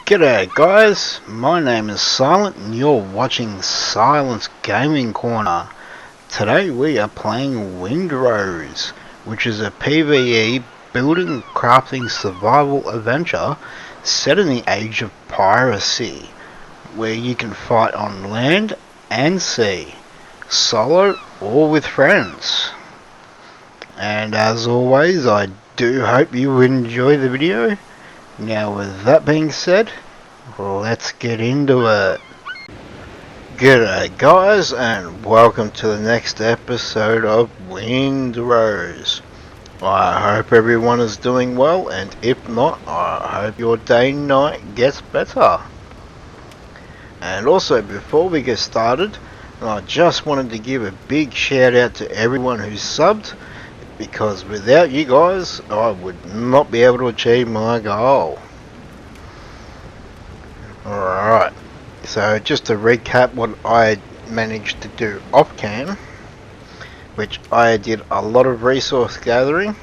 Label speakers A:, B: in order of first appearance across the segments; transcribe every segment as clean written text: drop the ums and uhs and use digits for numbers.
A: G'day guys, my name is Silent and you're watching Silent's Gaming Corner. Today we are playing WindRose, which is a PvE building, crafting, survival adventure set in the Age of Piracy, where you can fight on land and sea, solo or with friends. And as always, I do hope you enjoy the video. Now with that being said, let's get into it. G'day guys and welcome to the next episode of WindRose. I hope everyone is doing well, and if not, I hope your day and night gets better. And also, before we get started, I just wanted to give a big shout out to everyone who's subbed, because without you guys I would not be able to achieve my goal. Alright, so just to recap what I managed to do off cam, which I did a lot of resource gathering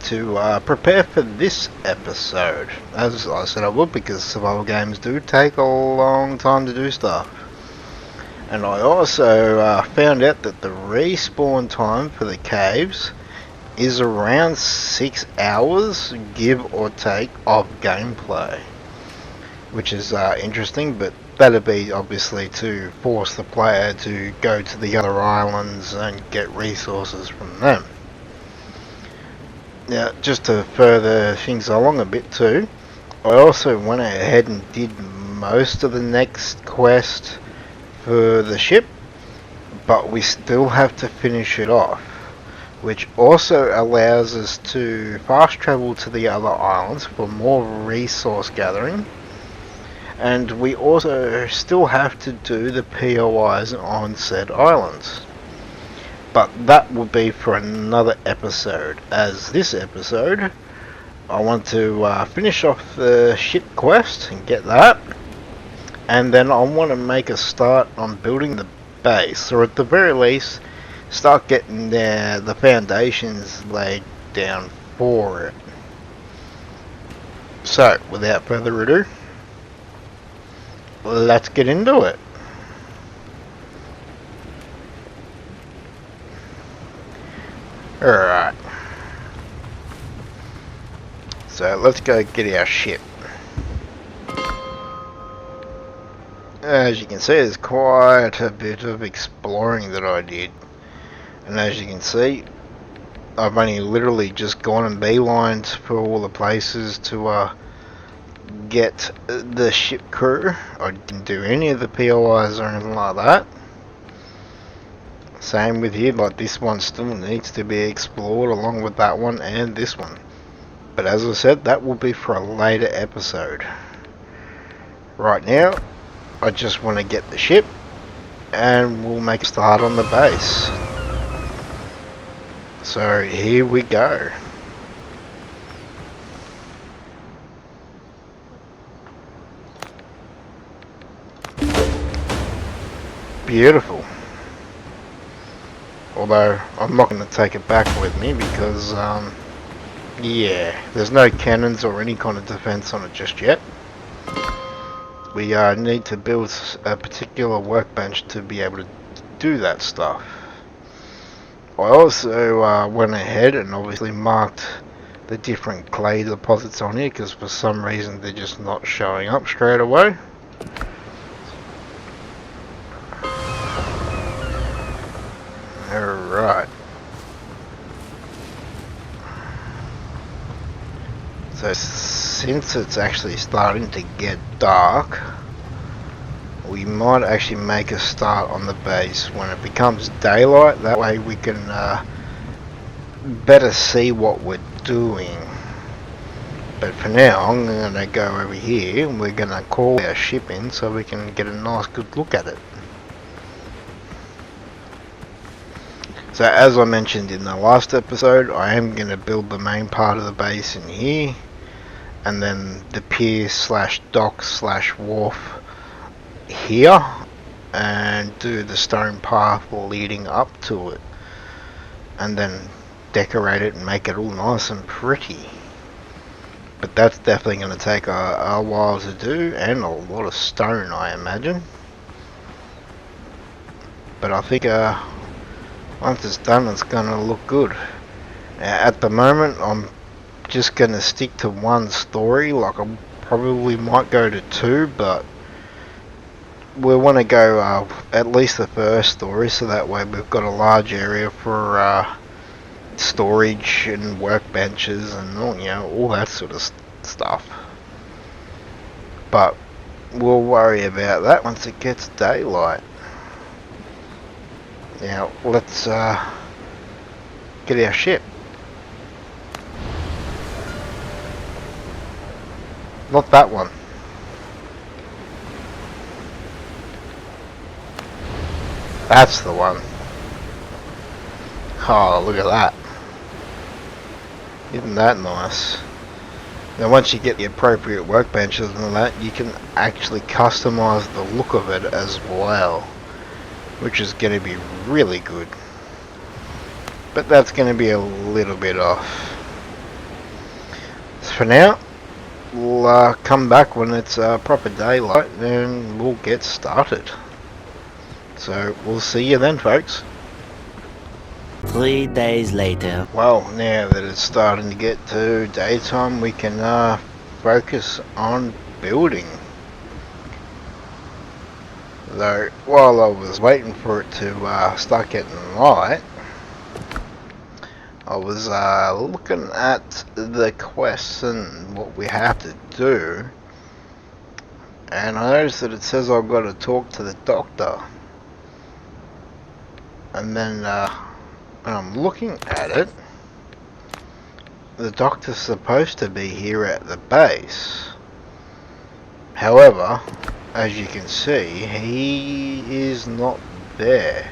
A: to prepare for this episode, as I said I would, because survival games do take a long time to do stuff. And I also found out that the respawn time for the caves is around 6 hours, give or take, of gameplay. Which is interesting, but that'll be obviously to force the player to go to the other islands and get resources from them. Now, just to further things along a bit too, I also went ahead and did most of the next quest for the ship, but we still have to finish it off, which also allows us to fast travel to the other islands for more resource gathering. And we also still have to do the POIs on said islands. But that will be for another episode, as this episode I want to finish off the ship quest and get that. And then I want to make a start on building the base, or at the very least start getting the foundations laid down for it. So without further ado, let's get into it. Alright. So let's go get our ship. As you can see, there's quite a bit of exploring that I did. And as you can see, I've only literally just gone and beelined for all the places to get the ship crew. I didn't do any of the POIs or anything like that. Same with here, like this one still needs to be explored along with that one and this one. But as I said, that will be for a later episode. Right now, I just want to get the ship and we'll make a start on the base. So here we go. Beautiful. Although I'm not going to take it back with me because yeah, there's no cannons or any kind of defense on it just yet. We need to build a particular workbench to be able to do that stuff. I also went ahead and obviously marked the different clay deposits on here, because for some reason they're just not showing up straight away. Alright. So since it's actually starting to get dark, we might actually make a start on the base when it becomes daylight. That way we can better see what we're doing. But for now, I'm going to go over here and we're going to call our ship in so we can get a nice good look at it. So as I mentioned in the last episode, I am going to build the main part of the base in here, and then the pier slash dock slash wharf here, and do the stone path leading up to it, and then decorate it and make it all nice and pretty. But that's definitely going to take a while to do, and a lot of stone, I imagine. But I think once it's done, it's going to look good. At the moment, I'm just going to stick to one story. Like, I probably might go to two, but we want to go at least the first story, so that way we've got a large area for storage and workbenches and all, all that sort of stuff. But we'll worry about that once it gets daylight. Now let's get our ship. Not that one. That's the one. Oh, look at that. Isn't that nice? Now once you get the appropriate workbenches and that, you can actually customize the look of it as well, which is going to be really good. But that's going to be a little bit off. So for now, we'll come back when it's proper daylight and we'll get started. So we'll see you then, folks.
B: 3 days later.
A: Well, now that it's starting to get to daytime, we can focus on building. Though, while I was waiting for it to start getting light, I was looking at the quests and what we have to do, and I noticed that it says I've got to talk to the doctor. And then when I'm looking at it, the doctor's supposed to be here at the base. However, as you can see, he is not there.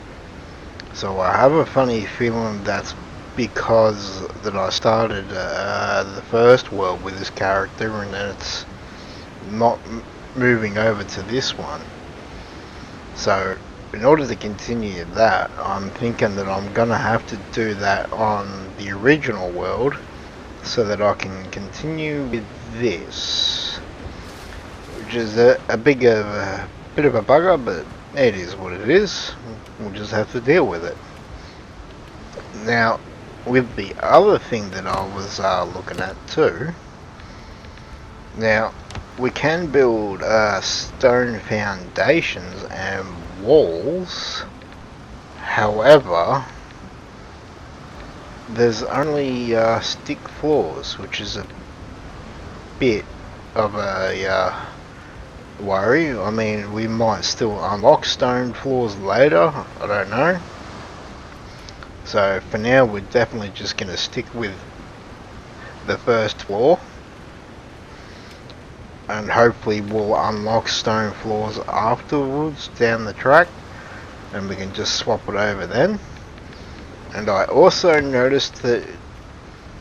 A: So I have a funny feeling that's because that I started the first world with this character and then it's not moving over to this one. So in order to continue that, I'm thinking that I'm gonna have to do that on the original world so that I can continue with this, which is a bit of a bugger, but it is what it is. We'll just have to deal with it. Now, with the other thing that I was looking at too, now we can build stone foundations and walls. However, there's only stick floors, which is a bit of a worry. I mean, we might still unlock stone floors later, I don't know. So for now, we're definitely just going to stick with the first floor, and hopefully we'll unlock stone floors afterwards down the track, and we can just swap it over then. And I also noticed that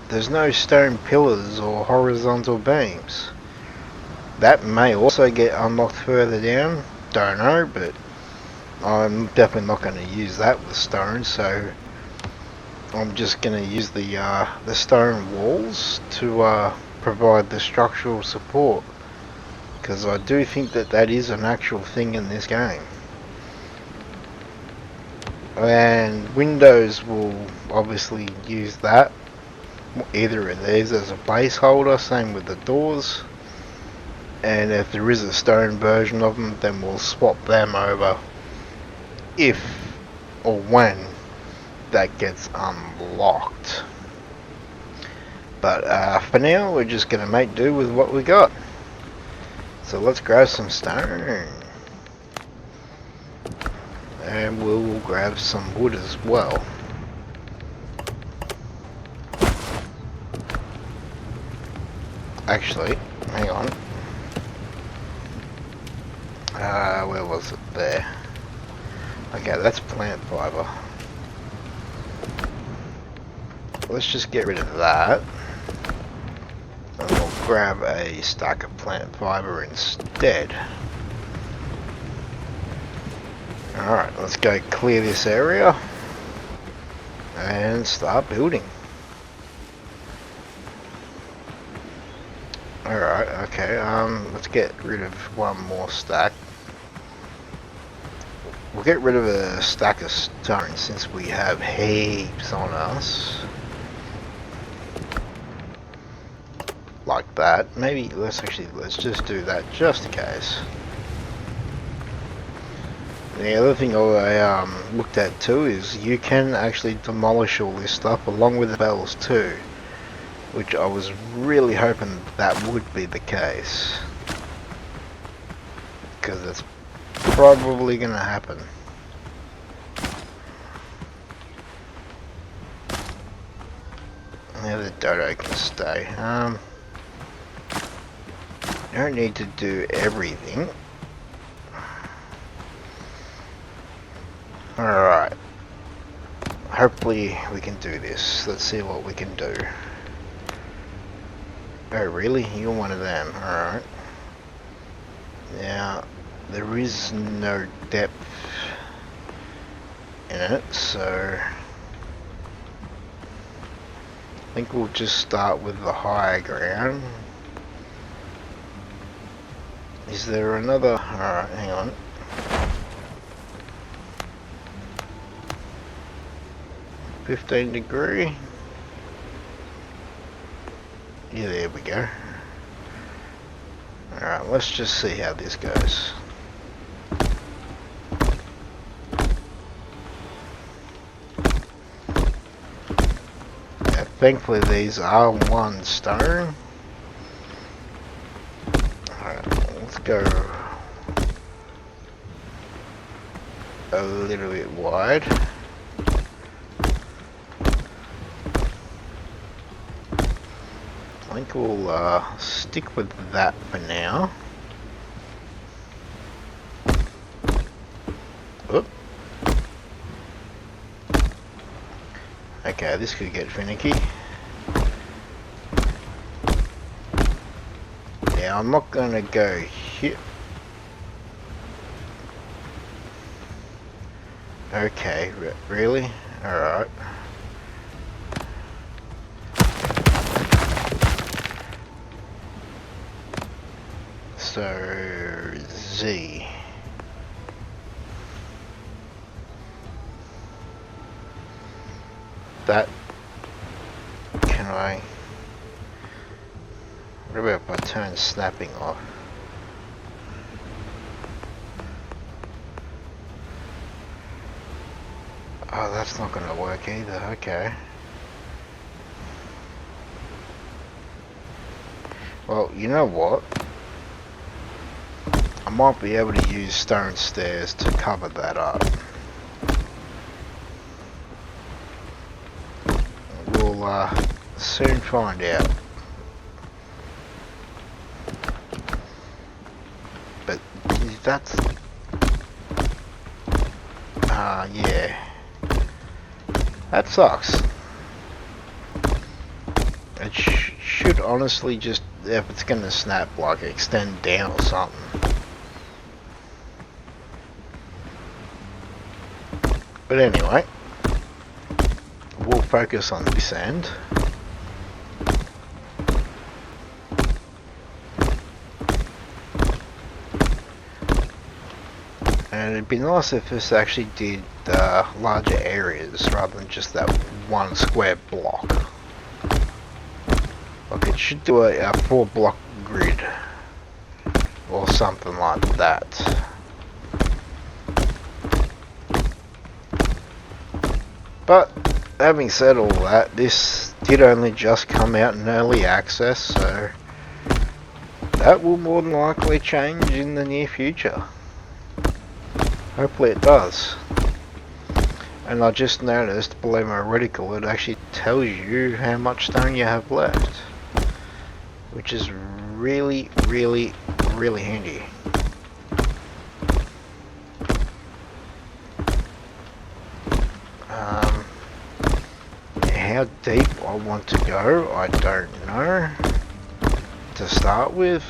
A: there's no stone pillars or horizontal beams. That may also get unlocked further down, don't know, but I'm definitely not going to use that with stone, so I'm just going to use the stone walls to provide the structural support, because I do think that that is an actual thing in this game. And Windows will obviously use that, either of these as a placeholder, same with the doors, and if there is a stone version of them, then we'll swap them over if or when that gets unlocked. But for now, we're just going to make do with what we got. So let's grab some stone, and we'll grab some wood as well. Actually, hang on. Where was it? There. Okay, that's plant fiber. Let's just get rid of that, and we'll grab a stack of plant fiber instead. Alright, let's go clear this area and start building. Alright, okay, let's get rid of one more stack. We'll get rid of a stack of stone since we have heaps on us. Like that. Maybe let's just do that just in case. The other thing I looked at too is you can actually demolish all this stuff along with the bells too, which I was really hoping that would be the case, because it's probably gonna happen. Now the dodo can stay. You don't need to do everything. Alright. Hopefully we can do this. Let's see what we can do. Oh really? You're one of them. Alright. Now, there is no depth in it, so I think we'll just start with the higher ground. Is there another? Alright, hang on. $15°. Yeah, there we go. Alright, let's just see how this goes. Yeah, thankfully these are one stone. Alright, let's go a little bit wide. I think we'll stick with that for now. Oop. Okay, this could get finicky. Yeah, I'm not gonna go here. Okay, really? Alright. So, Z. That, can I, what about if I turn snapping off? Oh, that's not going to work either, okay. Well, you know what? I might be able to use stone stairs to cover that up. We'll soon find out. But that's... yeah. That sucks. It should honestly just, if it's gonna snap, like extend down or something. But anyway, we'll focus on this end. And it'd be nice if this actually did larger areas rather than just that one square block. Like it should do a 4-block grid or something like that. But having said all that, this did only just come out in early access, so that will more than likely change in the near future. Hopefully it does. And I just noticed below my reticle it actually tells you how much stone you have left, which is really handy. How deep I want to go, I don't know to start with.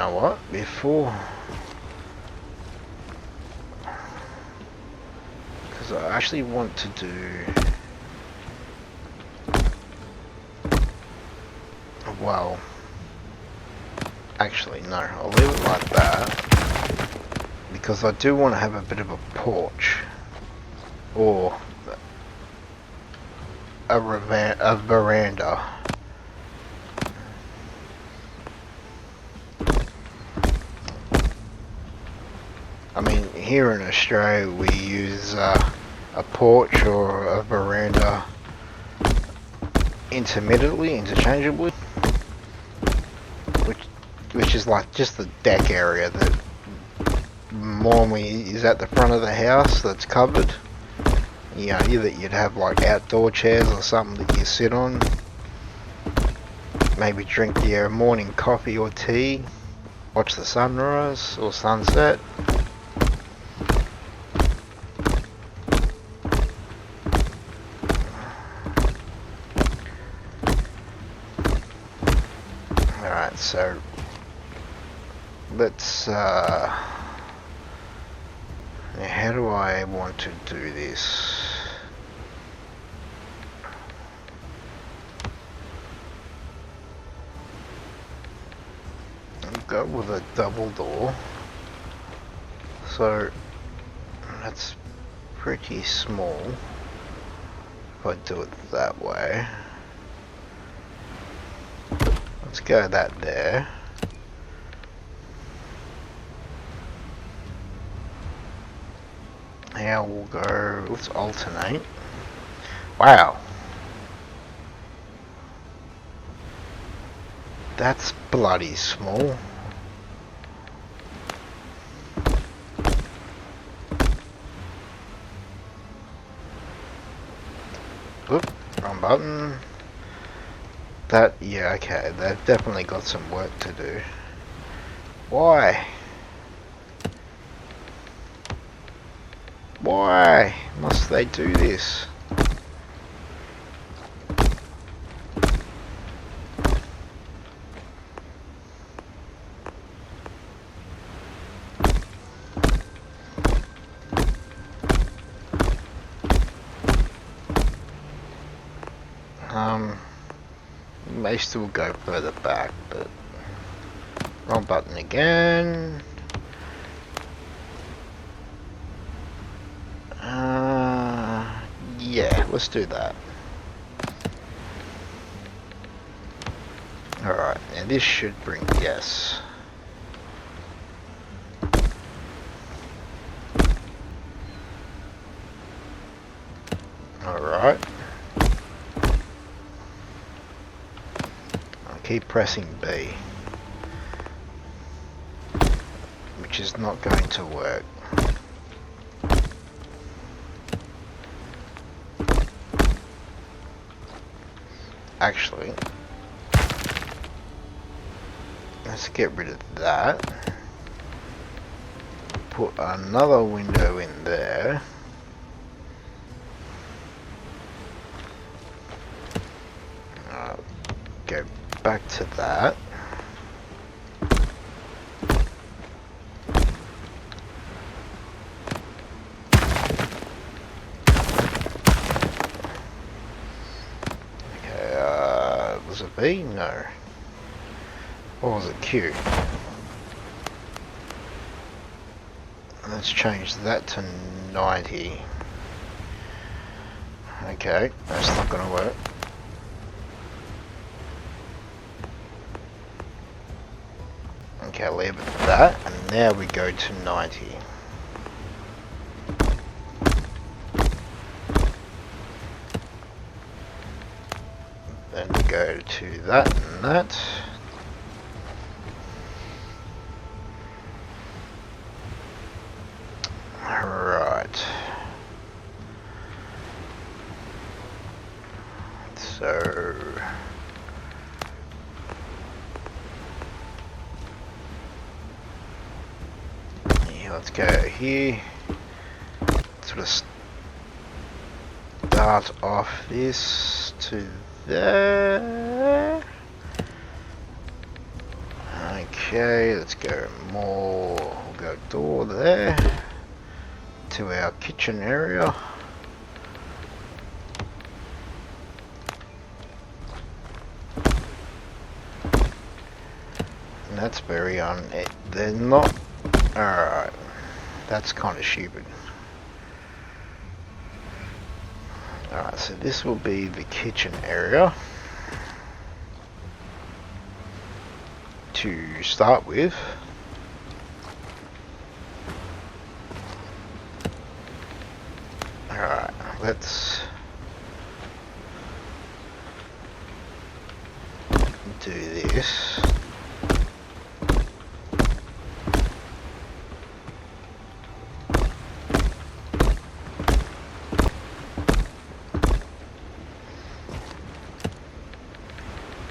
A: know what? Before, because I actually want to do. Well, actually no, I'll leave it like that because I do want to have a bit of a porch or a veranda. I mean, here in Australia we use a porch or a veranda interchangeably, which is like just the deck area that normally is at the front of the house that's covered. You know, you'd have like outdoor chairs or something that you sit on, maybe drink your morning coffee or tea, watch the sunrise or sunset. Alright, so let's how do I want to do this? I'll go with a double door. So that's pretty small if I do it that way. Let's go that there. Now we'll go, let's alternate. Wow. That's bloody small. Oop, wrong button. That, yeah, okay, they've definitely got some work to do. Why? Why must they do this? May still go further back, but wrong button again. Yeah, let's do that. Alright, and this should bring, yes. Alright. I'll keep pressing B, which is not going to work. Actually, let's get rid of that. Put another window in there. Go back to that. Was it B? No. Or was it Q? Let's change that to 90. Okay, that's not going to work. Okay, I'll leave it at that, and now we go to 90. Then we go to that and that. Right. So yeah, let's go here. Sort of start off this to there. Okay, let's go more. We'll go door there to our kitchen area. And that's very they're not. Alright, that's kind of stupid. Alright, so this will be the kitchen area to start with. Alright, let's do this.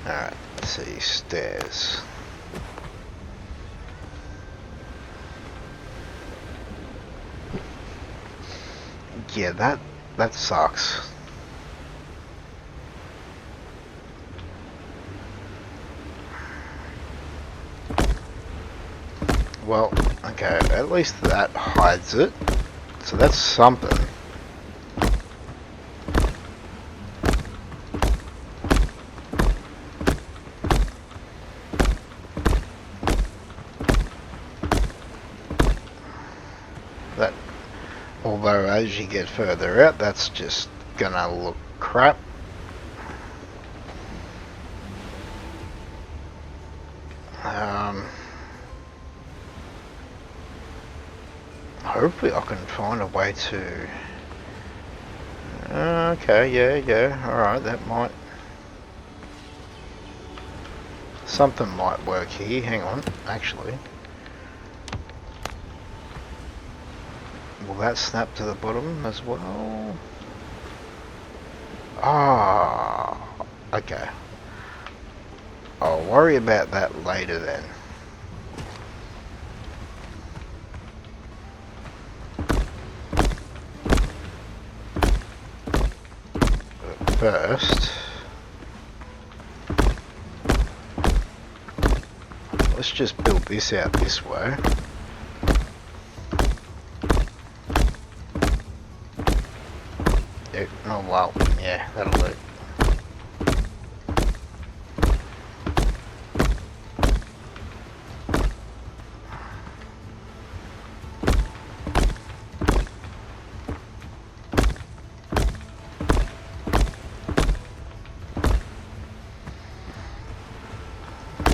A: Alright, let's see, stairs. Yeah, that sucks. Well, okay, at least that hides it. So that's something. That, although as you get further out, that's just gonna look crap. Hopefully I can find a way to... Okay, yeah, alright, that might... Something might work here, hang on, actually. Will that snap to the bottom as well? Ah, okay. I'll worry about that later then. But first, let's just build this out this way. Oh well, yeah, that'll do.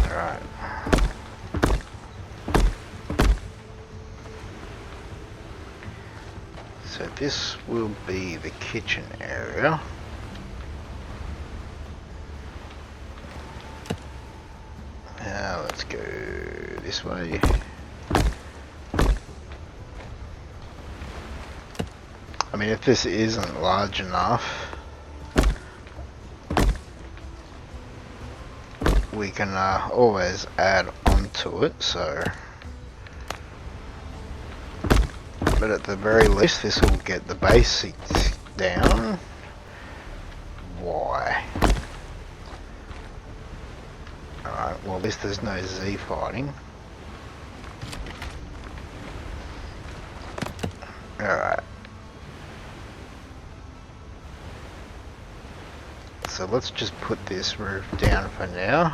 A: Alright. So this will be the kitchen area. Now let's go this way. I mean, if this isn't large enough, we can always add on to it, so... But at the very least, this will get the basics down. Why? Alright, well at least there's no Z fighting. Alright. So let's just put this roof down for now.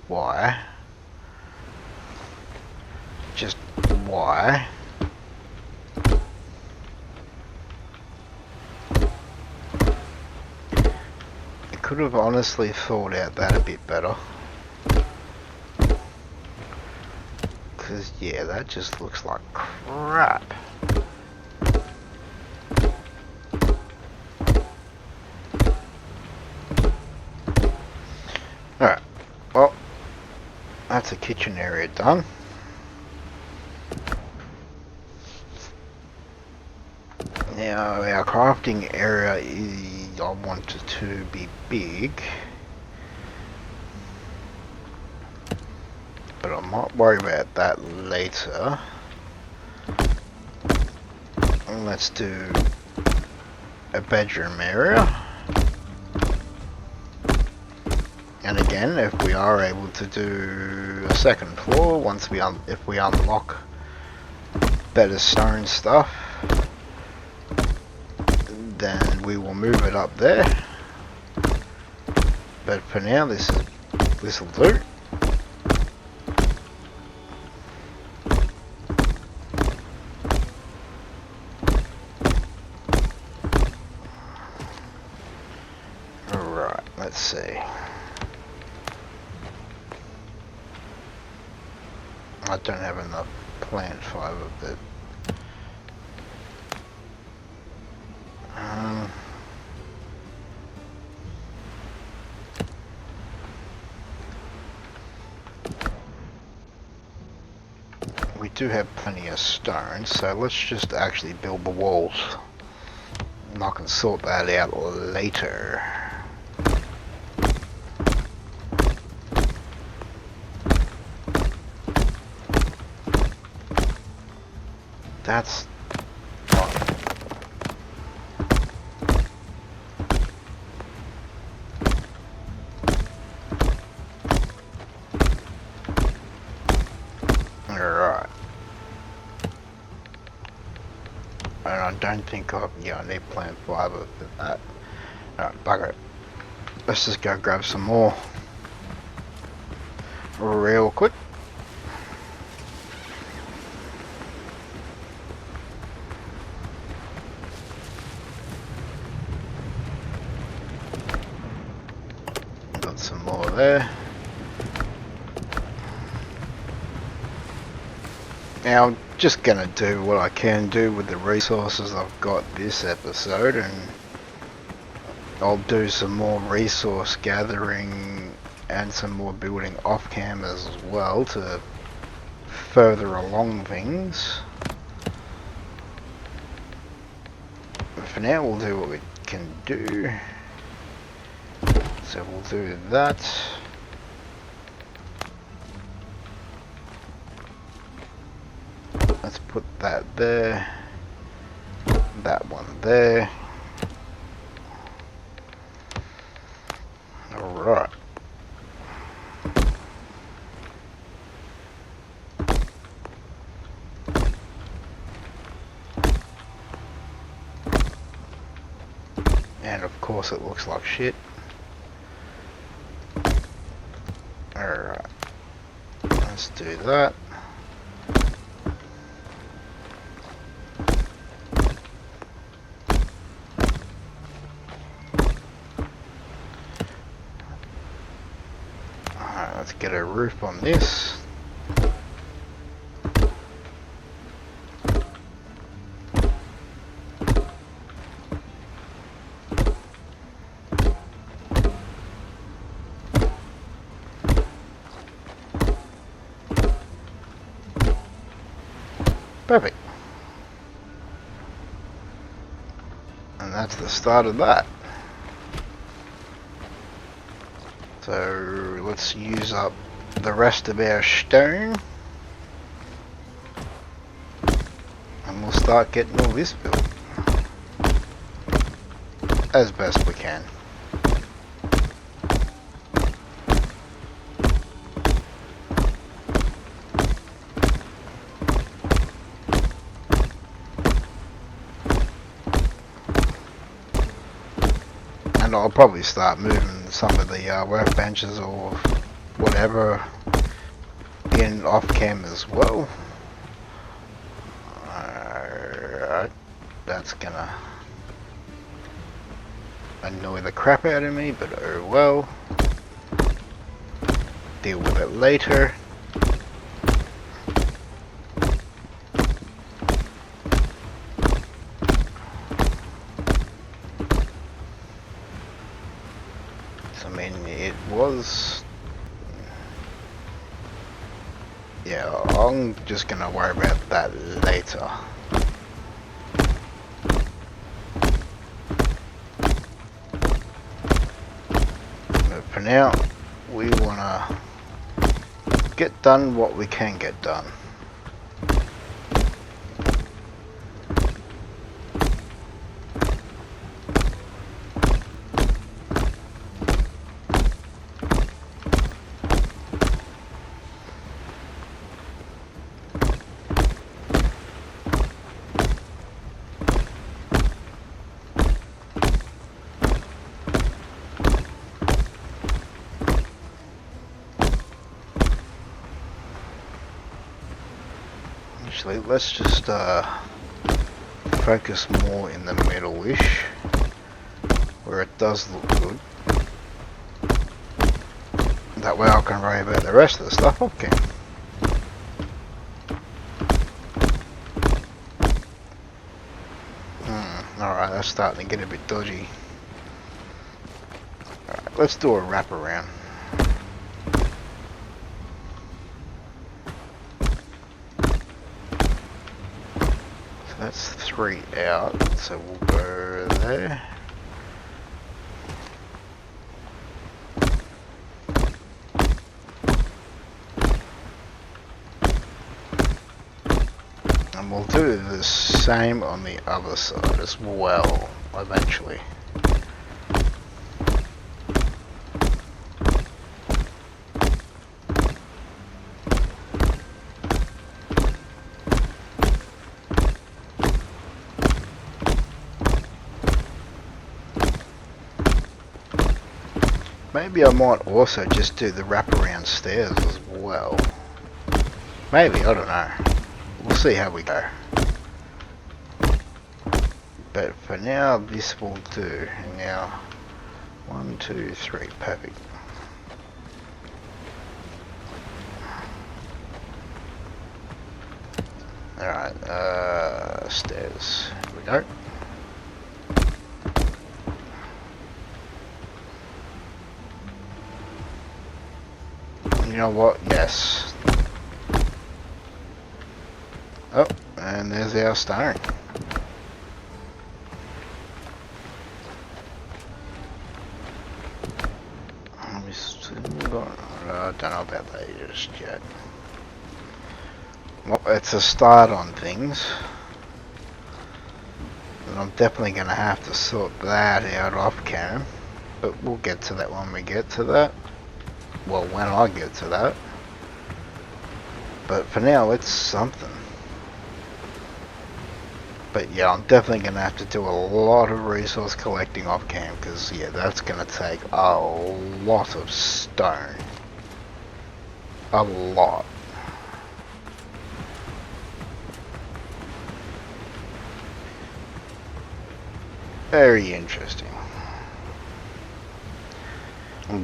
A: Why? Just why? I could have honestly thought out that a bit better. Because yeah, that just looks like crap. Alright, well, that's a kitchen area done. Now our crafting area is, I want it to be big, but I might worry about that later. let's do a bedroom area. And again, if we are able to do a second floor, if we unlock better stone stuff, then we will move it up there. But for now, this will do. Alright, let's see. I don't have enough plant fiber, but we do have plenty of stone, so let's just actually build the walls. And I can sort that out later. That's alright. And I don't think I need plant fiber for that. Alright, bugger it. Let's just go grab some more real quick. Got some more there. Now I'm just gonna do what I can do with the resources I've got this episode, and I'll do some more resource gathering and some more building off cam as well to further along things. But for now we'll do what we can do. So we'll do that. Let's put that there. That one there. Alright. And of course it looks like shit. Alright. Let's do that. Alright, let's get a roof on this. Perfect. And that's the start of that. So let's use up the rest of our stone. And we'll start getting all this built. As best we can. And I'll probably start moving some of the workbenches or whatever in off cam as well. That's gonna annoy the crap out of me, but oh well. Deal with it later. I mean, it was... Yeah, I'm just gonna worry about that later. But for now, we wanna get done what we can get done. actually, let's just focus more in the middle-ish, where it does look good. That way I can worry about the rest of the stuff off cam. Alright, that's starting to get a bit dodgy. Alright, let's do a wrap around. So that's 3 out, so we'll go there. And we'll do the same on the other side as well, eventually. Maybe I might also just do the wraparound stairs as well. Maybe, I don't know. We'll see how we go. But for now, this will do. Now, 1, 2, 3, perfect. Alright, stairs. Here we go. You know what? Yes. Oh, and there's our stone. I don't know about that just yet. Well, it's a start on things. And I'm definitely going to have to sort that out off cam. But we'll get to that when we get to that. Well, when I get to that. But for now, it's something. But yeah, I'm definitely going to have to do a lot of resource collecting off cam. Because yeah, that's going to take a lot of stone. A lot. Very interesting.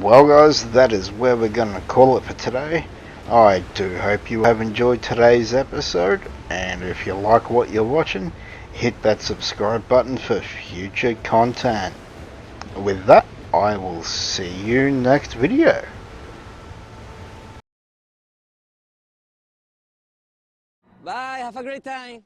A: Well guys, that is where we're going to call it for today. I do hope you have enjoyed today's episode, and if you like what you're watching, hit that subscribe button for future content. With that, I will see you next video.
B: Bye, have a great time.